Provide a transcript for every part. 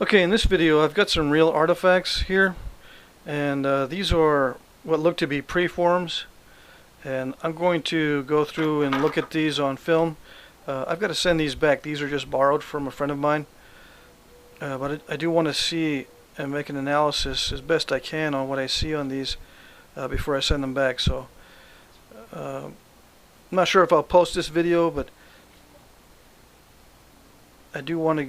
Okay, in this video I've got some real artifacts here, and these are what look to be preforms, and I'm going to go through and look at these on film. I've got to send these back. These are just borrowed from a friend of mine, but I do want to see and make an analysis as best I can on what I see on these before I send them back. So I'm not sure if I'll post this video, but I do want to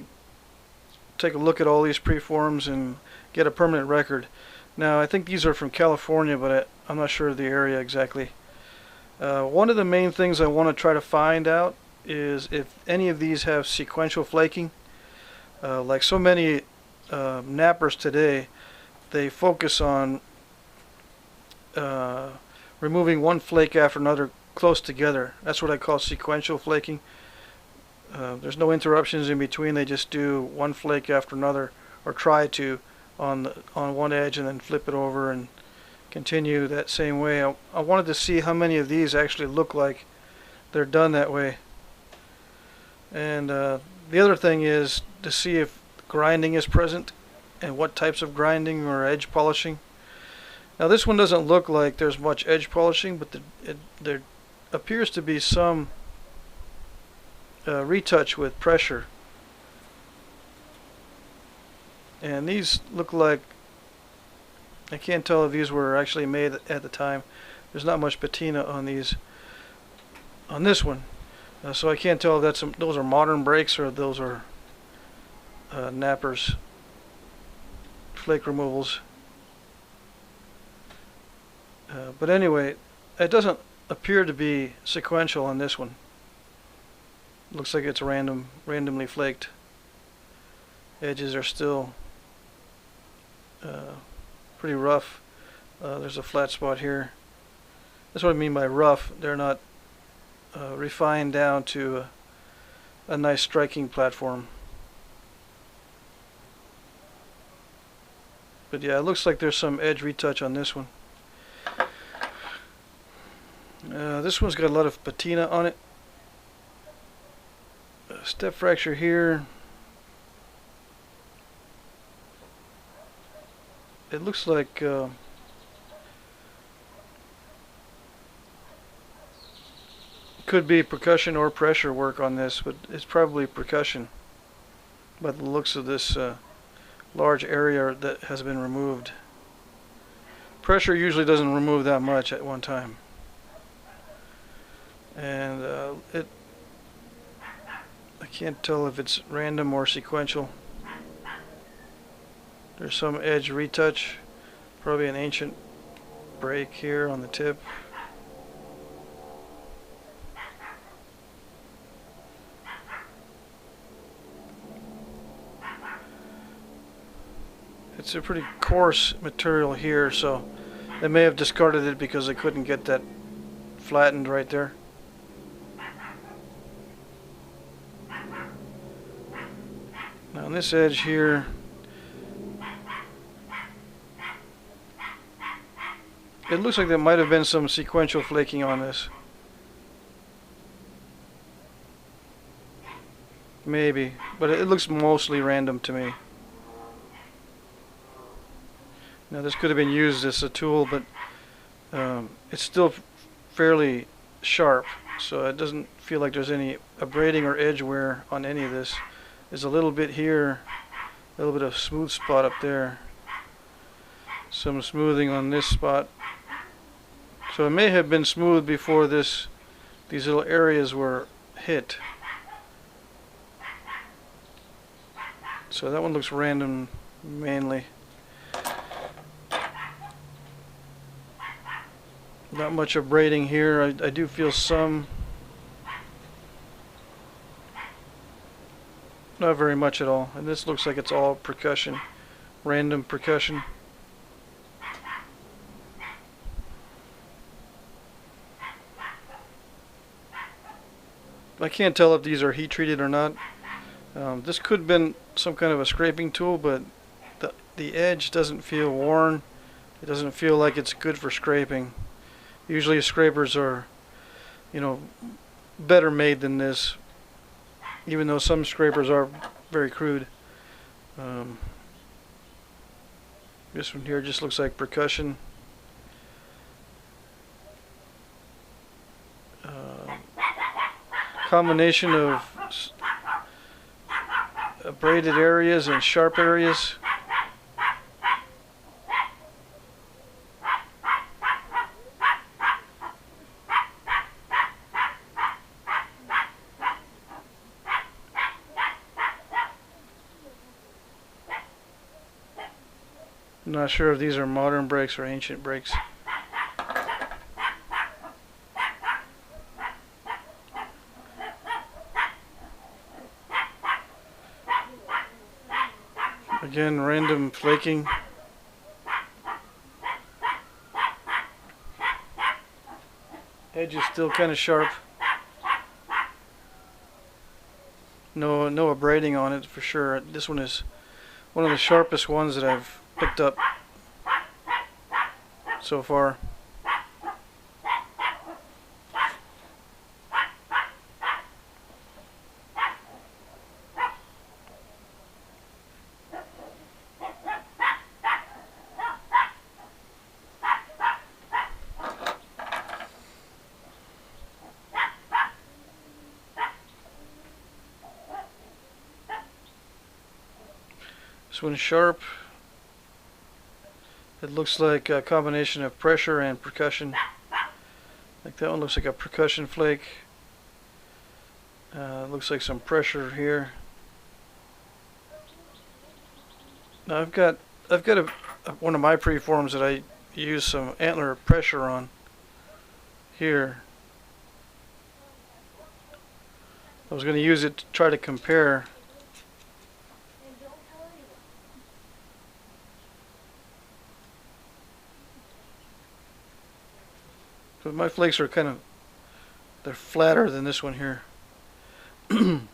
take a look at all these preforms and get a permanent record. Now, I think these are from California, but I'm not sure of the area exactly. One of the main things I want to try to find out is if any of these have sequential flaking. Like so many nappers today, they focus on removing one flake after another close together. That's what I call sequential flaking. There's no interruptions in between. They just do one flake after another, or try to, on one edge, and then flip it over and continue that same way. I wanted to see how many of these actually look like they're done that way. And the other thing is to see if grinding is present and what types of grinding or edge polishing. Now, this one doesn't look like there's much edge polishing, but there appears to be some retouch with pressure, and these look like, I can't tell if these were actually made at the time. There's not much patina on these, on this one, so I can't tell if those are modern brakes or those are nappers flake removals. But anyway, it doesn't appear to be sequential on this one. Looks like it's randomly flaked. Edges are still pretty rough. There's a flat spot here. That's what I mean by rough. They're not refined down to a nice striking platform. But yeah, it looks like there's some edge retouch on this one. This one's got a lot of patina on it. Step fracture here. It looks like could be percussion or pressure work on this, but it's probably percussion by the looks of this large area that has been removed. Pressure usually doesn't remove that much at one time, and I can't tell if it's random or sequential. There's some edge retouch, probably an ancient break here on the tip. It's a pretty coarse material here, so they may have discarded it because they couldn't get that flattened right there. Now on this edge here, it looks like there might have been some sequential flaking on this. Maybe, but it looks mostly random to me. Now this could have been used as a tool, but it's still fairly sharp, so it doesn't feel like there's any abrading or edge wear on any of this. There's a little bit here, a little bit of smooth spot up there, some smoothing on this spot. So it may have been smooth before these little areas were hit. So that one looks random mainly. Not much abrading here. I do feel some. Not very much at all. And this looks like it's all percussion. Random percussion. I can't tell if these are heat treated or not. This could have been some kind of a scraping tool, but the edge doesn't feel worn. It doesn't feel like it's good for scraping. Usually scrapers are, better made than this, even though some scrapers are very crude. Um, this one here just looks like percussion. Combination of braided areas and sharp areas. I'm not sure if these are modern brakes or ancient brakes. Again, random flaking. Edge is still kind of sharp. No abrading on it for sure. This one is one of the sharpest ones that I've picked up so far. This one's sharp. It looks like a combination of pressure and percussion. Like that one looks like a percussion flake. Looks like some pressure here. Now I've got one of my preforms that I use some antler pressure on here. I was going to use it to try to compare. But my flakes are they're flatter than this one here. And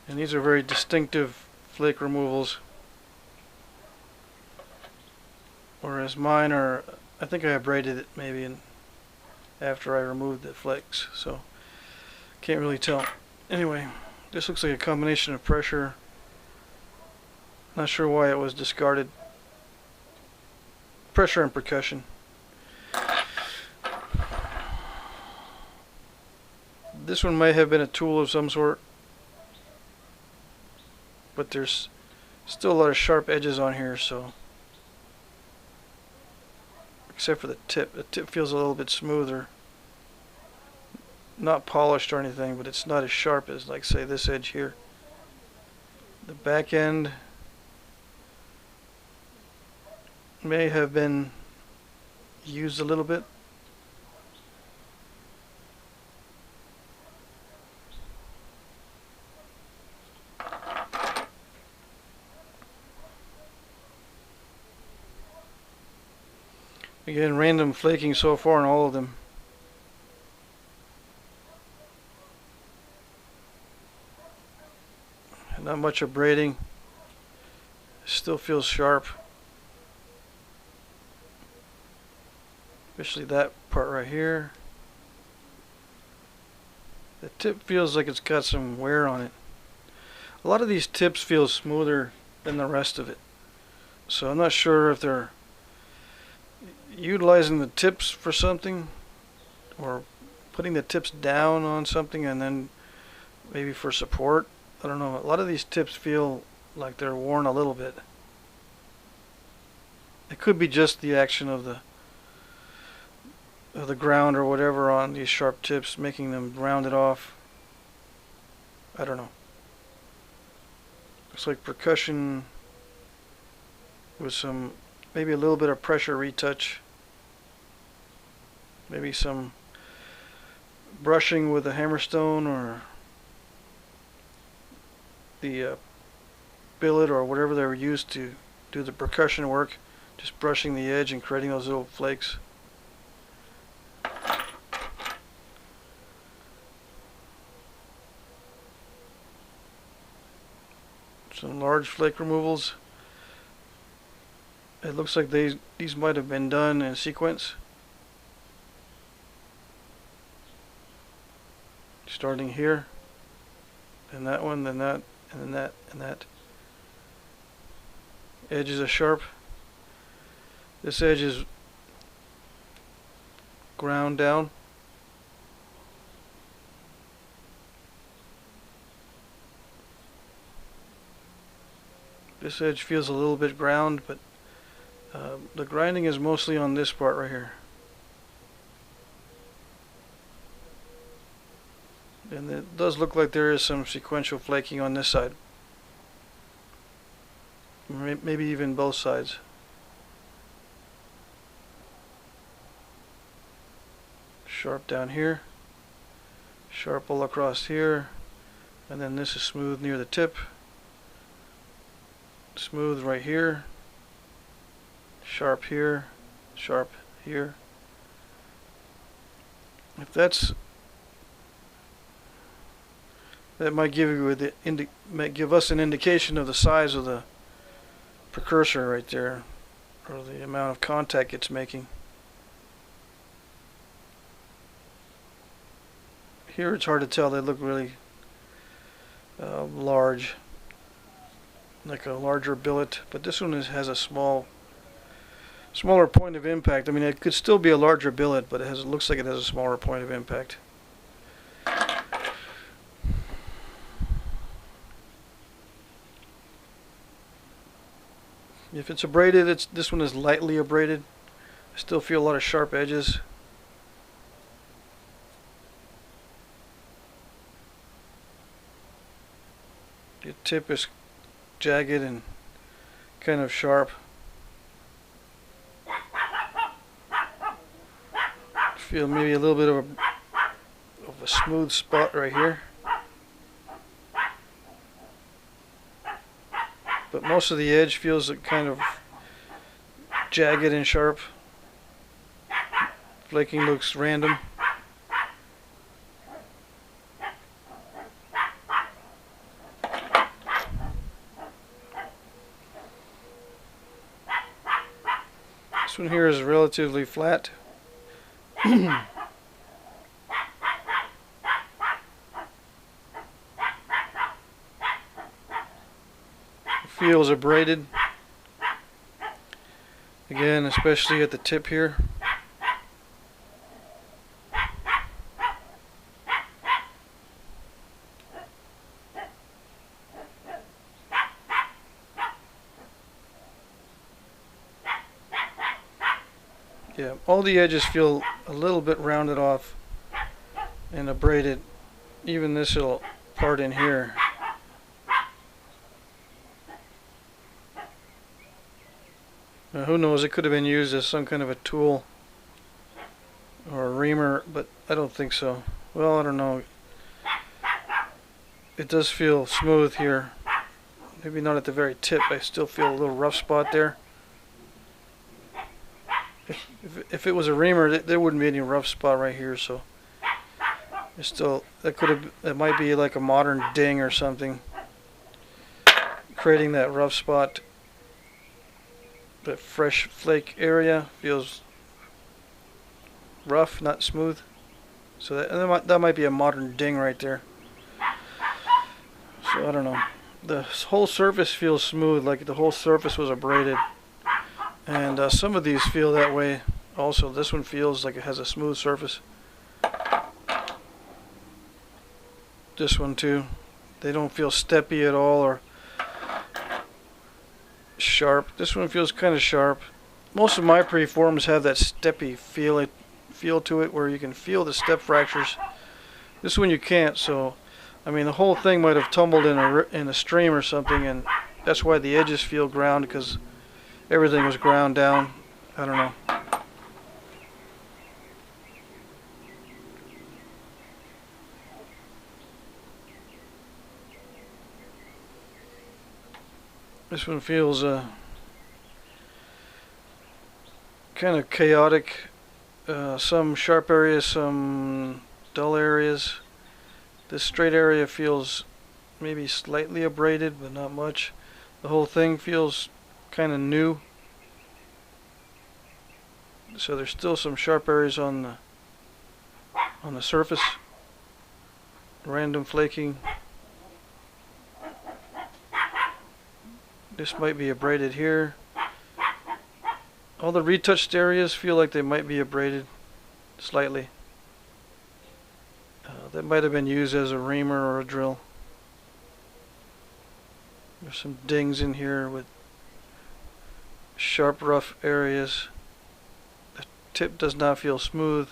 these are very distinctive flake removals. Whereas mine are, I think I abraded it maybe after I removed the flakes, so can't really tell. Anyway, this looks like a combination of pressure. Not sure why it was discarded. Pressure and percussion. This one might have been a tool of some sort, but there's still a lot of sharp edges on here, so except for the tip. The tip feels a little bit smoother. Not polished or anything, but it's not as sharp as, like, say, this edge here. The back end may have been used a little bit. Again, random flaking so far on all of them. Not much abrading. Still feels sharp. Especially that part right here. The tip feels like it's got some wear on it. A lot of these tips feel smoother than the rest of it. So I'm not sure if they're utilizing the tips for something, or putting the tips down on something and then maybe for support. I don't know. A lot of these tips feel like they're worn a little bit. It could be just the action of the ground or whatever on these sharp tips, making them rounded off. I don't know. Looks like percussion with some, maybe a little bit of pressure retouch. Maybe some brushing with a hammerstone or the billet or whatever they were used to do the percussion work. Just brushing the edge and creating those little flakes. Some large flake removals. It looks like these might have been done in sequence. Starting here, then that one, then that, and then that, and that. Edges are sharp. This edge is ground down. This edge feels a little bit ground, but the grinding is mostly on this part right here. And it does look like there is some sequential flaking on this side. Maybe even both sides. Sharp down here. Sharp all across here. And then this is smooth near the tip. Smooth right here. Sharp here. Sharp here. If that's... that might give you might give us an indication of the size of the precursor right there, or the amount of contact it's making. Here it's hard to tell. They look really large, like a larger billet, but this one has a smaller point of impact. I mean, it could still be a larger billet, but it looks like it has a smaller point of impact. If it's abraded, this one is lightly abraded. I still feel a lot of sharp edges. The tip is jagged and kind of sharp. Feel maybe a little bit of a smooth spot right here. But most of the edge feels kind of jagged and sharp. Flaking looks random. This one here is relatively flat. Feels abraded. Again, especially at the tip here. Yeah, all the edges feel a little bit rounded off and abraded. Even this little part in here. Now, who knows, it could have been used as some kind of a tool or a reamer, but I don't think so. Well, I don't know. It does feel smooth here. Maybe not at the very tip. I still feel a little rough spot there. If it was a reamer, there wouldn't be any rough spot right here, so it's still, that might be like a modern ding or something, creating that rough spot. The fresh flake area feels rough, not smooth. So that might be a modern ding right there. So I don't know. The whole surface feels smooth, like the whole surface was abraded. And some of these feel that way also. This one feels like it has a smooth surface. This one too. They don't feel steppy at all or sharp. This one feels kind of sharp. Most of my preforms have that steppy feel to it, where you can feel the step fractures. This one you can't. So, I mean, the whole thing might have tumbled in a stream or something, and that's why the edges feel ground, because everything was ground down. I don't know. This one feels kind of chaotic. Some sharp areas, some dull areas. This straight area feels maybe slightly abraded, but not much. The whole thing feels kind of new. So there's still some sharp areas on the surface. Random flaking. This might be abraded here. All the retouched areas feel like they might be abraded slightly. That might have been used as a reamer or a drill. There's some dings in here with sharp, rough areas. The tip does not feel smooth.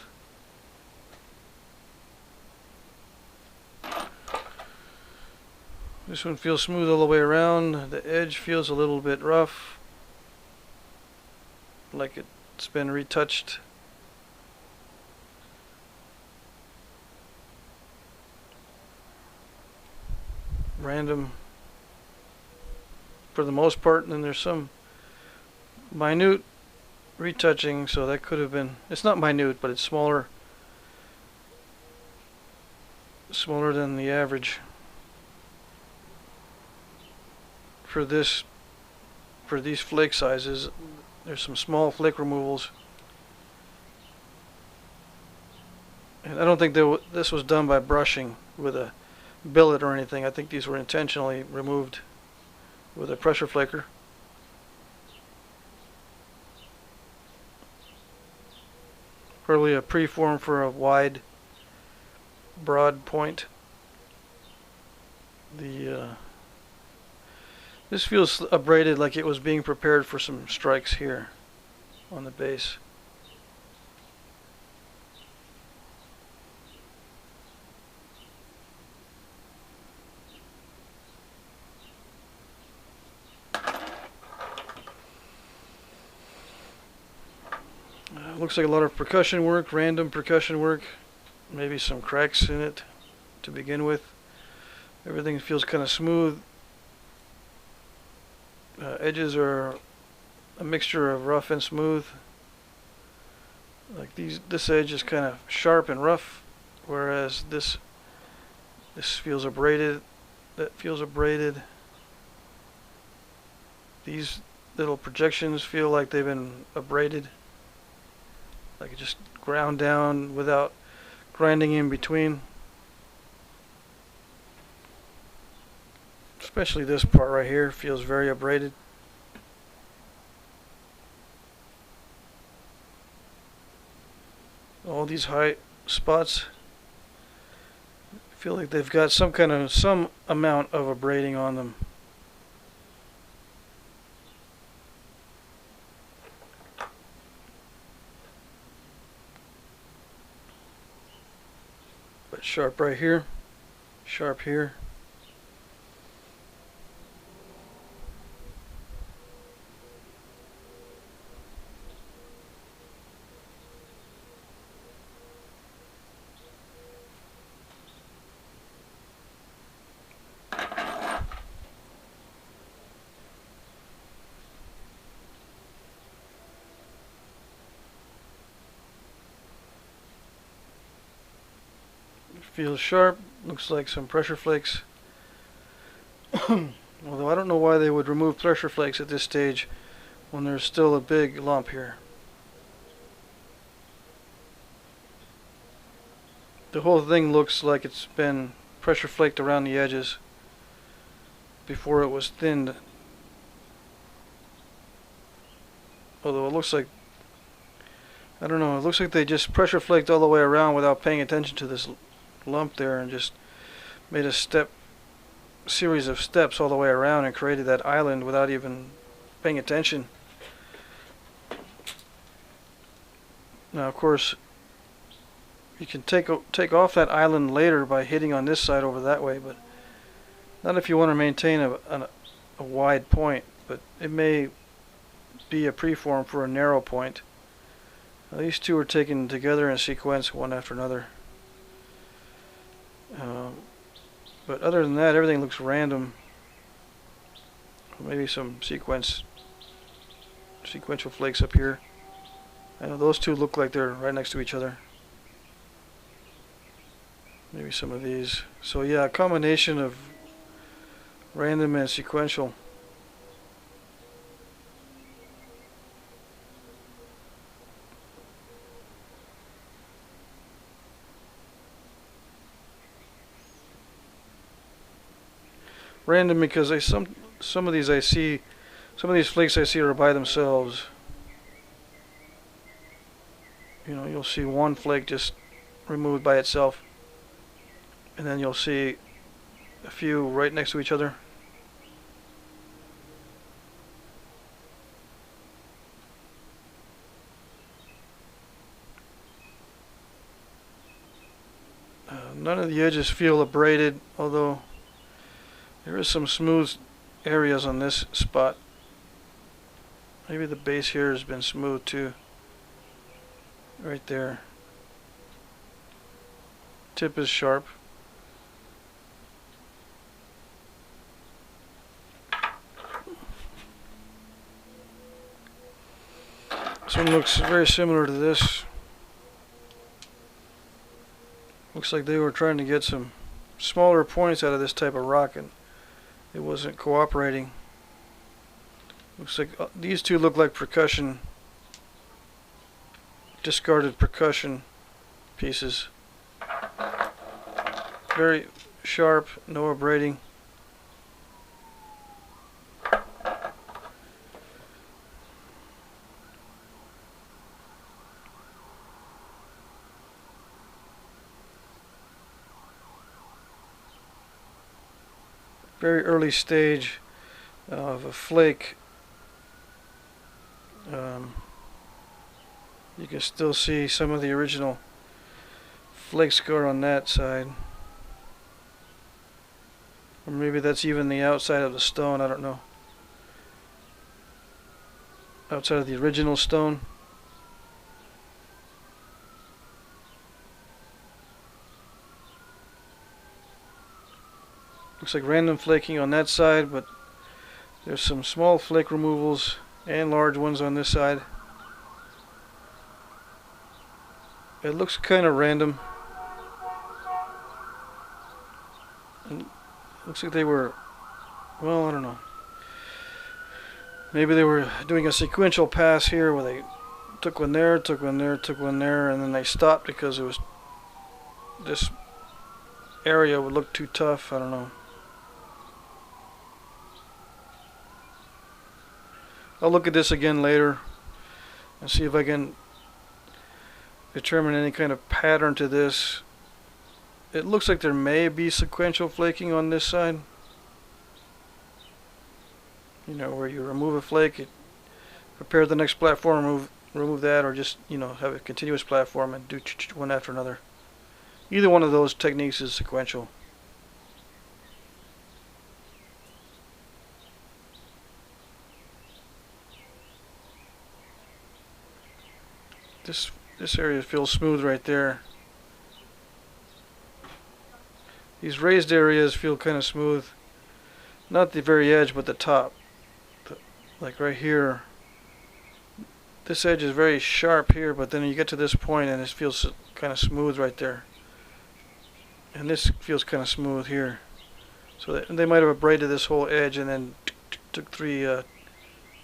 This one feels smooth all the way around. The edge feels a little bit rough, like it's been retouched. Random for the most part, and then there's some minute retouching, so that could have been, it's not minute, but it's smaller than the average for these flake sizes. There's some small flake removals, and I don't think this was done by brushing with a billet or anything. I think these were intentionally removed with a pressure flaker. Probably a preform for a wide, broad point. This feels abraded, like it was being prepared for some strikes here on the base. Looks like a lot of percussion work, random percussion work, maybe some cracks in it to begin with. Everything feels kind of smooth. Edges are a mixture of rough and smooth. Like this edge is kind of sharp and rough, whereas this feels abraded. That feels abraded. These little projections feel like they've been abraded, like it just ground down without grinding in between. Especially this part right here feels very abraded. All these high spots feel like they've got some amount of abrading on them. But sharp right here, sharp here. Feels sharp, looks like some pressure flakes. Although I don't know why they would remove pressure flakes at this stage when there's still a big lump here. The whole thing looks like it's been pressure flaked around the edges before it was thinned. Although it looks like, I don't know, it looks like they just pressure flaked all the way around without paying attention to this lump there, and just made a series of steps all the way around and created that island without even paying attention. Now, of course, you can take off that island later by hitting on this side over that way, but not if you want to maintain a wide point. But it may be a preform for a narrow point. Now, these two are taken together in sequence, one after another. But other than that, everything looks random. Maybe some sequential flakes up here. I know those two look like they're right next to each other. Maybe some of these. So yeah, a combination of random and sequential. Random because some of these I see Some of these flakes I see are by themselves. You know, you'll see one flake just removed by itself, and then you'll see a few right next to each other. None of the edges feel abraded, although there is some smooth areas on this spot. Maybe the base here has been smooth too. Right there. Tip is sharp. This one looks very similar to this. Looks like they were trying to get some smaller points out of this type of rock and it wasn't cooperating. Looks like these two look like percussion, discarded percussion pieces. Very sharp, no abrading. Very early stage of a flake. You can still see some of the original flake scar on that side. Or maybe that's even the outside of the stone, I don't know. Outside of the original stone. Looks like random flaking on that side, but there's some small flake removals and large ones on this side. It looks kind of random. And looks like they were, well, I don't know. Maybe they were doing a sequential pass here where they took one there, took one there, took one there, and then they stopped because it was, this area would look too tough. I don't know. I'll look at this again later and see if I can determine any kind of pattern to this. It looks like there may be sequential flaking on this side. You know, where you remove a flake, prepare the next platform, remove that, or just, you know, have a continuous platform and do one after another. Either one of those techniques is sequential. This area feels smooth right there. These raised areas feel kind of smooth. Not the very edge, but the top. Like right here. This edge is very sharp here, but then you get to this point and it feels kind of smooth right there. And this feels kind of smooth here. So they might have abraded this whole edge and then took 3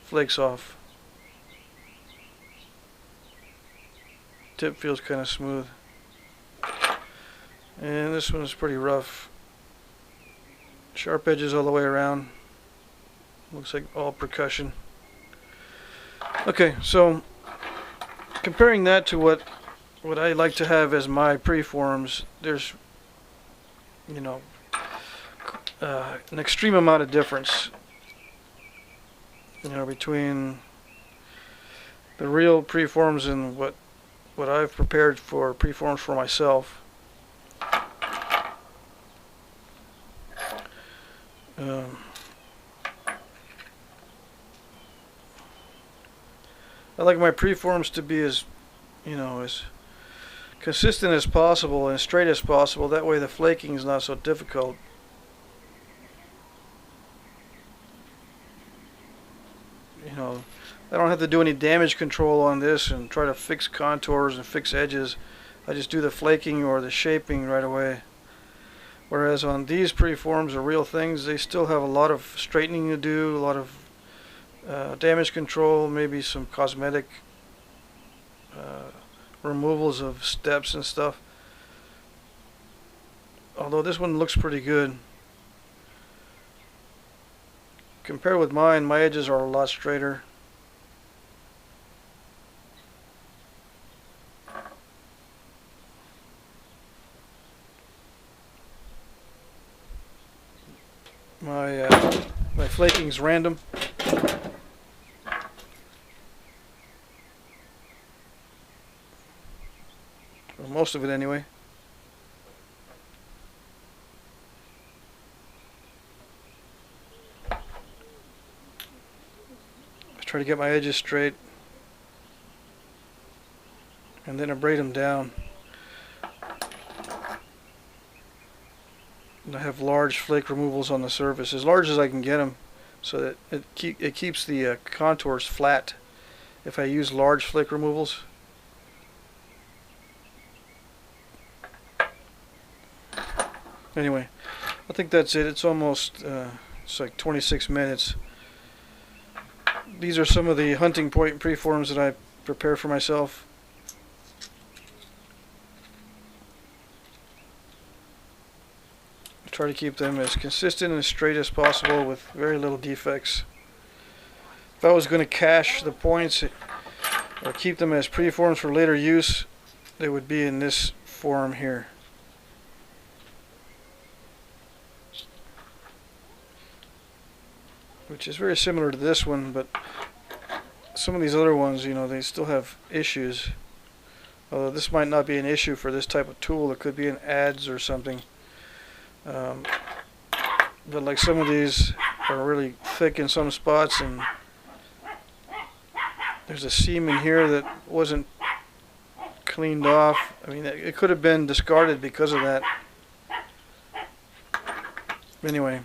flakes off. Tip feels kind of smooth. And this one is pretty rough. Sharp edges all the way around. Looks like all percussion. Okay, so comparing that to what I like to have as my preforms, there's, you know, an extreme amount of difference, you know, between the real preforms and what I've prepared for preforms for myself. I like my preforms to be as, you know, as consistent as possible and straight as possible. That way the flaking is not so difficult. You know, I don't have to do any damage control on this and try to fix contours and fix edges. I just do the flaking or the shaping right away. Whereas on these preforms or real things, they still have a lot of straightening to do, a lot of damage control, maybe some cosmetic removals of steps and stuff. Although this one looks pretty good. Compared with mine, my edges are a lot straighter. My flaking's random. Well, most of it anyway. I try to get my edges straight, and then I braid them down. And I have large flake removals on the surface, as large as I can get them, so that it keeps the contours flat if I use large flake removals. Anyway, I think that's it. It's almost it's like 26 minutes. These are some of the hunting point preforms that I prepare for myself. Try to keep them as consistent and as straight as possible with very little defects. If I was going to cache the points or keep them as preforms for later use, they would be in this form here. Which is very similar to this one, but some of these other ones, you know, they still have issues. Although this might not be an issue for this type of tool, it could be in ads or something. But like some of these are really thick in some spots, and there's a seam in here that wasn't cleaned off. I mean, it could have been discarded because of that. Anyway,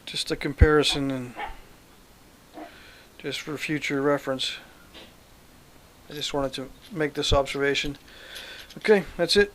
just a comparison and just for future reference. I just wanted to make this observation. Okay, that's it.